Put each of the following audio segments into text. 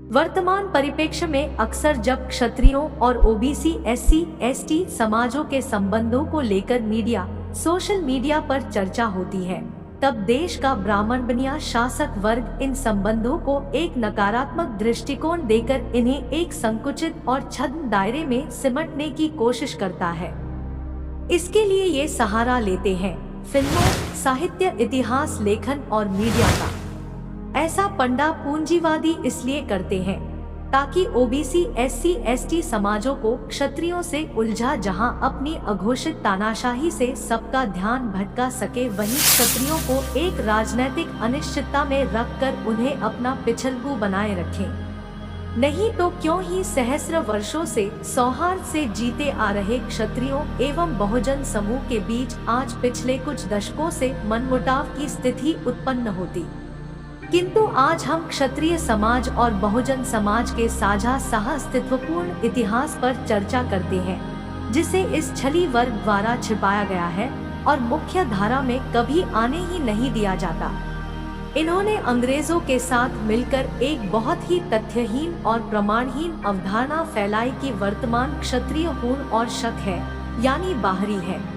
वर्तमान परिप्रेक्ष्य में अक्सर जब क्षत्रियों और ओबीसी, एससी, एसटी समाजों के संबंधों को लेकर मीडिया, सोशल मीडिया पर चर्चा होती है, तब देश का ब्राह्मणबनिया शासक वर्ग इन संबंधों को एक नकारात्मक दृष्टिकोण देकर इन्हें एक संकुचित और छद्म दायरे में सिमटने की कोशिश करता है। इसके लिए ये सहारा लेते हैं फिल्मों, साहित्य, इतिहास लेखन और मीडिया का। ऐसा पंडा पूंजीवादी इसलिए करते हैं ताकि ओबीसी, एससी, एसटी समाजों को क्षत्रियों से उलझा जहां अपनी अघोषित तानाशाही से सबका ध्यान भटका सके, वहीं क्षत्रियों को एक राजनैतिक अनिश्चितता में रखकर उन्हें अपना पिछलगू बनाए रखें। नहीं तो क्यों ही सहस्र वर्षों से सौहार्द से जीते आ रहे क्षत्रियों एवं बहुजन समूह के बीच आज पिछले कुछ दशकों से मनमुटाव की स्थिति उत्पन्न होती। किंतु आज हम क्षत्रिय समाज और बहुजन समाज के साझा सह-अस्तित्वपूर्ण इतिहास पर चर्चा करते हैं, जिसे इस छली वर्ग द्वारा छिपाया गया है और मुख्य धारा में कभी आने ही नहीं दिया जाता। इन्होंने अंग्रेजों के साथ मिलकर एक बहुत ही तथ्यहीन और प्रमाणहीन अवधारणा फैलाई कि वर्तमान क्षत्रिय पूर्ण और शक है, यानी बाहरी है।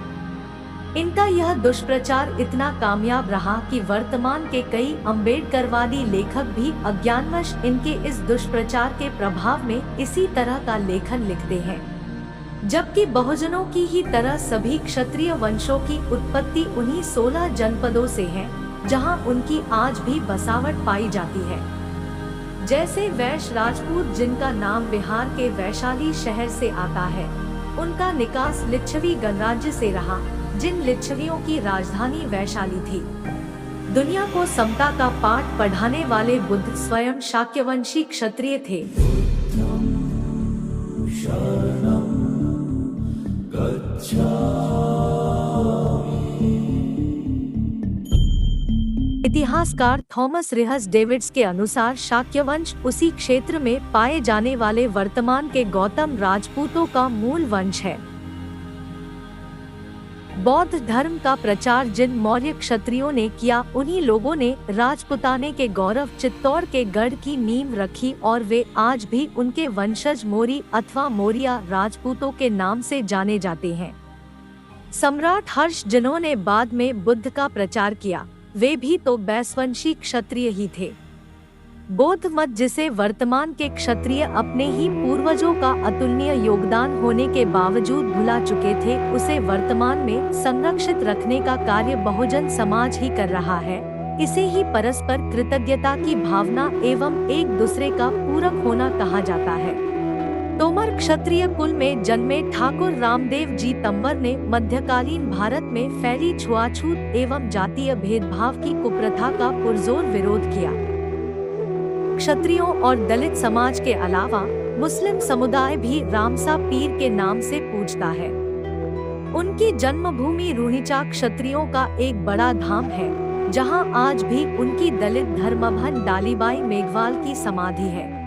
इनका यह दुष्प्रचार इतना कामयाब रहा कि वर्तमान के कई अम्बेडकरवादी लेखक भी अज्ञानवश इनके इस दुष्प्रचार के प्रभाव में इसी तरह का लेखन लिखते हैं। जबकि बहुजनों की ही तरह सभी क्षत्रिय वंशों की उत्पत्ति उन्हीं 16 जनपदों से है, जहां उनकी आज भी बसावट पाई जाती है। जैसे वैश्य राजपूत, जिनका नाम बिहार के वैशाली शहर से आता है, उनका निकास लिच्छवी गणराज्य से रहा, जिन लिच्छवियों की राजधानी वैशाली थी। दुनिया को समता का पाठ पढ़ाने वाले बुद्ध स्वयं शाक्यवंशी क्षत्रिय थे। इतिहासकार थॉमस रिहस डेविड्स के अनुसार शाक्यवंश उसी क्षेत्र में पाए जाने वाले वर्तमान के गौतम राजपूतों का मूल वंश है। बौद्ध धर्म का प्रचार जिन मौर्य क्षत्रियों ने किया, उन्हीं लोगों ने राजपुताने के गौरव चित्तौड़ के गढ़ की नींव रखी और वे आज भी उनके वंशज मोरी अथवा मौर्य राजपूतों के नाम से जाने जाते हैं। सम्राट हर्ष, जिन्होंने बाद में बुद्ध का प्रचार किया, वे भी तो बैसवंशी क्षत्रिय ही थे। बौद्ध मत, जिसे वर्तमान के क्षत्रिय अपने ही पूर्वजों का अतुलनीय योगदान होने के बावजूद भुला चुके थे, उसे वर्तमान में संरक्षित रखने का कार्य बहुजन समाज ही कर रहा है। इसे ही परस्पर कृतज्ञता की भावना एवं एक दूसरे का पूरक होना कहा जाता है। तोमर क्षत्रिय कुल में जन्मे ठाकुर रामदेव जी तंवर ने मध्यकालीन भारत में फैली छुआछूत एवं जातीय भेदभाव की कुप्रथा का पुरजोर विरोध किया। क्षत्रियों और दलित समाज के अलावा मुस्लिम समुदाय भी रामसा पीर के नाम से पूजता है। उनकी जन्मभूमि रुणिचा क्षत्रियों का एक बड़ा धाम है, जहां आज भी उनकी दलित धर्मभन डालीबाई मेघवाल की समाधि है।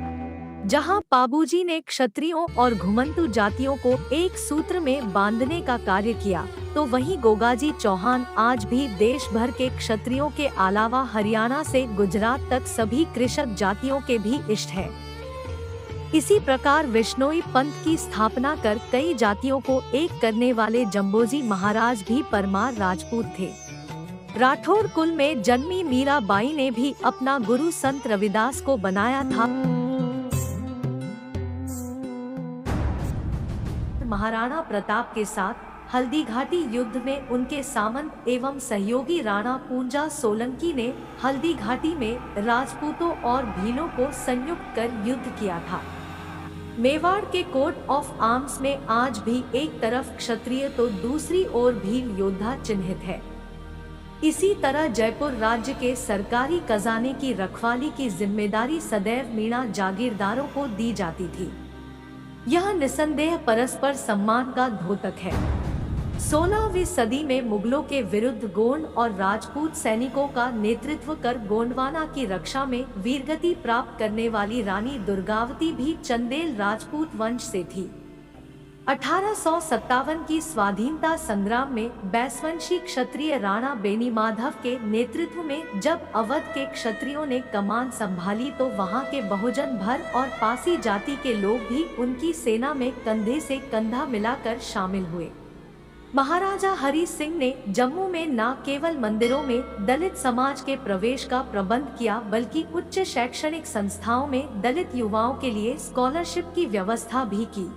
जहां पाबूजी ने क्षत्रियों और घुमंतु जातियों को एक सूत्र में बांधने का कार्य किया, तो वहीं गोगाजी चौहान आज भी देश भर के क्षत्रियों के अलावा हरियाणा से गुजरात तक सभी कृषक जातियों के भी इष्ट है। इसी प्रकार विश्नोई पंथ की स्थापना कर कई जातियों को एक करने वाले जम्बोजी महाराज भी परमार राजपूत थे। राठौर कुल में जन्मी मीराबाई ने भी अपना गुरु संत रविदास को बनाया था। महाराणा प्रताप के साथ हल्दीघाटी युद्ध में उनके सामंत एवं सहयोगी राणा पूंजा सोलंकी ने हल्दीघाटी में राजपूतों और भीलों को संयुक्त कर युद्ध किया था। मेवाड़ के कोट ऑफ आर्म्स में आज भी एक तरफ क्षत्रिय तो दूसरी ओर भील योद्धा चिन्हित है। इसी तरह जयपुर राज्य के सरकारी खजाने की रखवाली की जिम्मेदारी सदैव मीणा जागीरदारों को दी जाती थी। यह निसंदेह परस्पर सम्मान का द्योतक है। 16वीं सदी में मुगलों के विरुद्ध गोंड और राजपूत सैनिकों का नेतृत्व कर गोंडवाना की रक्षा में वीरगति प्राप्त करने वाली रानी दुर्गावती भी चंदेल राजपूत वंश से थी। 1857 की स्वाधीनता संग्राम में बैसवंशी क्षत्रिय राणा बेनी माधव के नेतृत्व में जब अवध के क्षत्रियों ने कमान संभाली तो वहां के बहुजन भर और पासी जाति के लोग भी उनकी सेना में कंधे से कंधा मिलाकर शामिल हुए। महाराजा हरि सिंह ने जम्मू में न केवल मंदिरों में दलित समाज के प्रवेश का प्रबंध किया बल्कि उच्च शैक्षणिक संस्थाओं में दलित युवाओं के लिए स्कॉलरशिप की व्यवस्था भी की।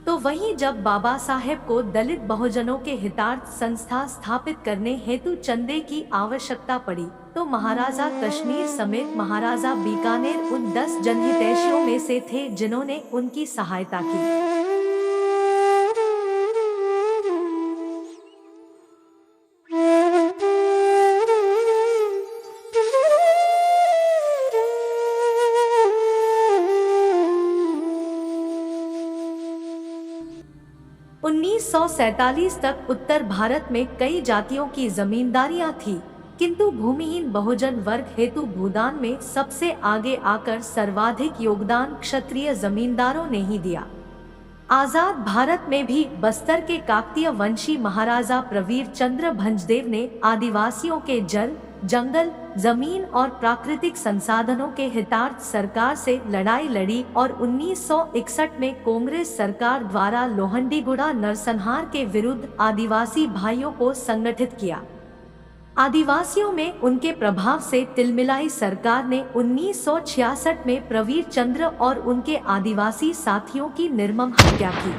तो वहीं जब बाबा साहेब को दलित बहुजनों के हितार्थ संस्था स्थापित करने हेतु चंदे की आवश्यकता पड़ी तो महाराजा कश्मीर समेत महाराजा बीकानेर उन 10 जनहितैषियों में से थे जिन्होंने उनकी सहायता की। 1947 तक उत्तर भारत में कई जातियों की जमींदारियां थीं, किंतु भूमिहीन बहुजन वर्ग हेतु भूदान में सबसे आगे आकर सर्वाधिक योगदान क्षत्रिय जमींदारों ने ही दिया। आजाद भारत में भी बस्तर के काकतीय वंशी महाराजा प्रवीर चंद्र भंजदेव ने आदिवासियों के जल, जंगल, जमीन और प्राकृतिक संसाधनों के हितार्थ सरकार से लड़ाई लड़ी और 1961 में कांग्रेस सरकार द्वारा लोहंडीगुड़ा नरसंहार के विरुद्ध आदिवासी भाइयों को संगठित किया। आदिवासियों में उनके प्रभाव से तिलमिलाई सरकार ने 1966 में प्रवीर चंद्र और उनके आदिवासी साथियों की निर्मम हत्या की।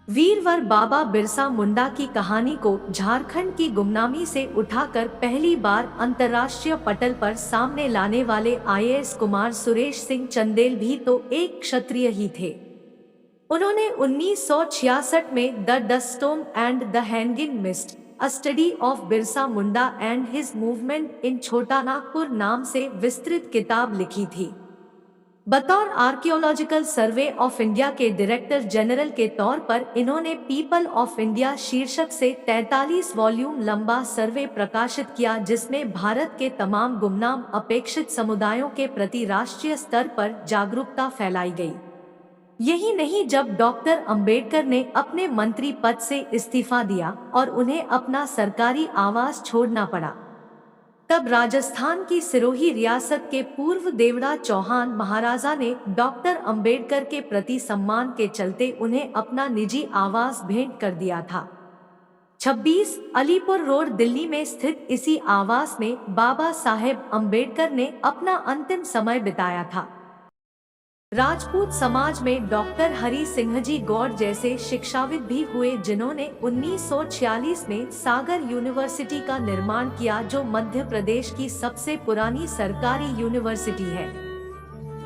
वीरवर बाबा बिरसा मुंडा की कहानी को झारखंड की गुमनामी से उठाकर पहली बार अंतर्राष्ट्रीय पटल पर सामने लाने वाले IAS कुमार सुरेश सिंह चंदेल भी तो एक क्षत्रिय ही थे। उन्होंने 1966 में the dust storm and the hanging mist, a study of Birsa Munda and his movement in Chhota Nagpur नाम से विस्तृत किताब लिखी थी। बतौर आर्कियोलॉजिकल सर्वे ऑफ इंडिया के डायरेक्टर जनरल के तौर पर इन्होंने पीपल ऑफ इंडिया शीर्षक से 43 वॉल्यूम लंबा सर्वे प्रकाशित किया, जिसमें भारत के तमाम गुमनाम अपेक्षित समुदायों के प्रति राष्ट्रीय स्तर पर जागरूकता फैलाई गई। यही नहीं, जब डॉक्टर अंबेडकर ने अपने मंत्री पद से इस्तीफा दिया और उन्हें अपना सरकारी आवास छोड़ना पड़ा, तब राजस्थान की सिरोही रियासत के पूर्व देवड़ा चौहान महाराजा ने डॉक्टर अंबेडकर के प्रति सम्मान के चलते उन्हें अपना निजी आवास भेंट कर दिया था। 26 अलीपुर रोड दिल्ली में स्थित इसी आवास में बाबा साहेब अंबेडकर ने अपना अंतिम समय बिताया था। राजपूत समाज में डॉक्टर हरि सिंह जी गौड़ जैसे शिक्षाविद भी हुए, जिन्होंने 1946 में सागर यूनिवर्सिटी का निर्माण किया, जो मध्य प्रदेश की सबसे पुरानी सरकारी यूनिवर्सिटी है।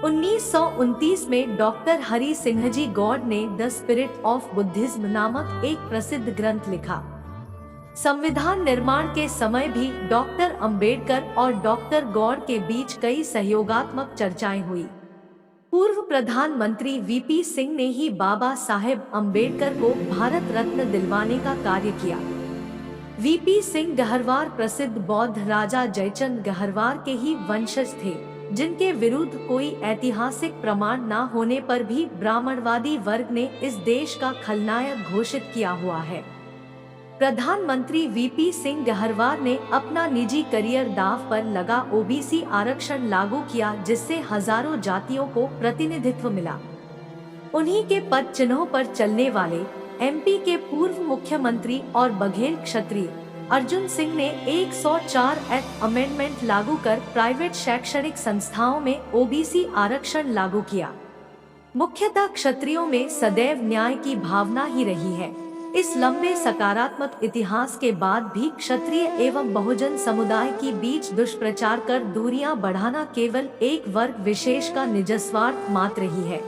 1929 में डॉक्टर हरि सिंह जी गौड़ ने द स्पिरिट ऑफ बुद्धिज्म नामक एक प्रसिद्ध ग्रंथ लिखा। संविधान निर्माण के समय भी डॉक्टर अंबेडकर और डॉक्टर गौड़ के बीच कई सहयोगात्मक चर्चाएं हुई। पूर्व प्रधानमंत्री VP सिंह ने ही बाबा साहेब अंबेडकर को भारत रत्न दिलवाने का कार्य किया। VP सिंह गहरवार प्रसिद्ध बौद्ध राजा जयचंद गहरवार के ही वंशज थे, जिनके विरुद्ध कोई ऐतिहासिक प्रमाण न होने पर भी ब्राह्मणवादी वर्ग ने इस देश का खलनायक घोषित किया हुआ है। प्रधानमंत्री VP सिंह गहरवार ने अपना निजी करियर दांव पर लगा OBC आरक्षण लागू किया, जिससे हजारों जातियों को प्रतिनिधित्व मिला। उन्हीं के पद चिन्हों पर चलने वाले MP के पूर्व मुख्यमंत्री और बघेल क्षत्रिय अर्जुन सिंह ने 104 अमेंडमेंट लागू कर प्राइवेट शैक्षणिक संस्थाओं में OBC आरक्षण लागू किया। मुख्यतः क्षत्रियों में सदैव न्याय की भावना ही रही है। इस लंबे सकारात्मक इतिहास के बाद भी क्षत्रिय एवं बहुजन समुदाय के बीच दुष्प्रचार कर दूरियां बढ़ाना केवल एक वर्ग विशेष का निजस्वार्थ मात्र ही है।